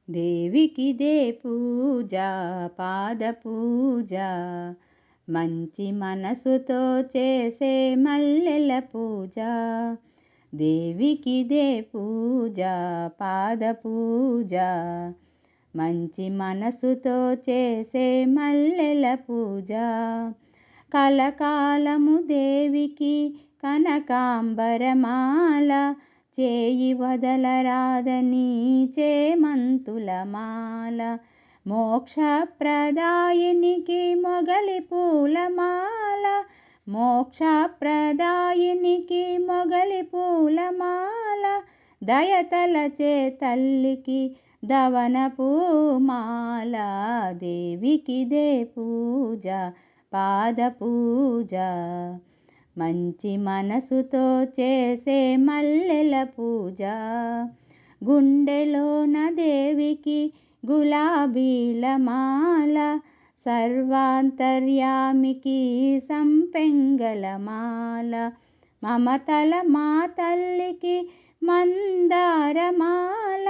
దేవికిదే పూజ పాద పూజ, మంచి మనసుతో చేసే మల్లెల పూజ. దేవికిదే పూజ పాద పూజ, మంచి మనసుతో చేసే మల్లెల పూజ. కలకాలము దేవికి కనకాంబరమాల, చేయి వదలరాదని చేమంతుల మాల. మోక్షప్రదాయినికి మొగలి పూలమాల, మోక్షప్రదాయినికి మొగలి పూలమాల. దయతలచే తల్లికి దవన పూమాల. దేవికిదే పూజ పాద పూజ, మంచి మనసుతో చేసే మల్లెల పూజ. గుండెలోన దేవికి గులాబీల మాల, సర్వాంతర్యామికి సంపెంగల మాల. మమతల మా తల్లికి మందారమాల,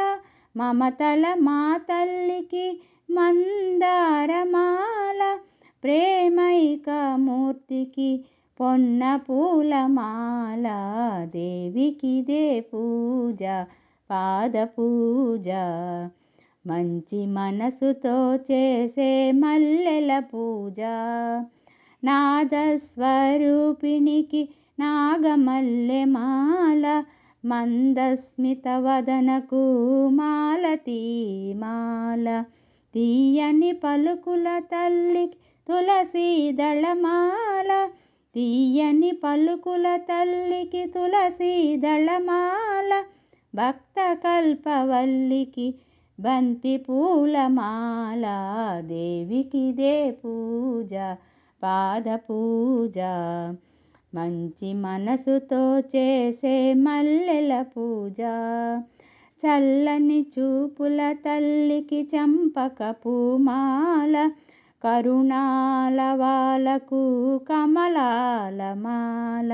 మమతల మా తల్లికి మందారమాల. ప్రేమైక మూర్తికి పొన్న పూలమాల. దేవికిదే పూజ పాద పూజ, మంచి మనసుతో చేసే మల్లెల పూజ. నాదస్వరూపిణికి నాగమల్లె మాల, మందస్మిత వదనకు మాలతీ మాల. తీయని పలుకుల తల్లికి తులసీ దళమాల, తీయని పలుకుల తల్లికి తులసీ దళమాల. భక్త కల్పవల్లికి బంతి పూలమాల. దేవికిదే పూజ పాద పూజ, మంచి మనసుతో చేసే మల్లెల పూజ. చల్లని చూపుల తల్లికి చంపక పూమాల, కరుణాల వాలకు కమలాల మాల.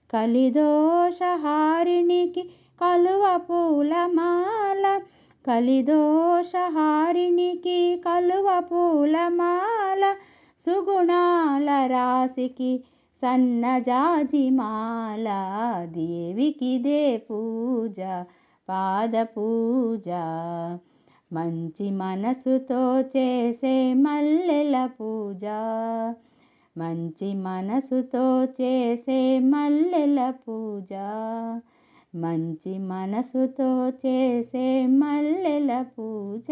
కలిదోషహారిణికి కలువ పూలమాల, కలిదోషహారిణికి కలువ పూలమాల. సుగుణాల రాశికి సన్నజాజి మాల. దేవికిదే పూజ పాద పూజ, మంచి మనసుతో చేసే మల్లెల పూజ. మంచి మనసుతో చేసే మల్లెల పూజ, మంచి మనసుతో చేసే మల్లెల పూజ.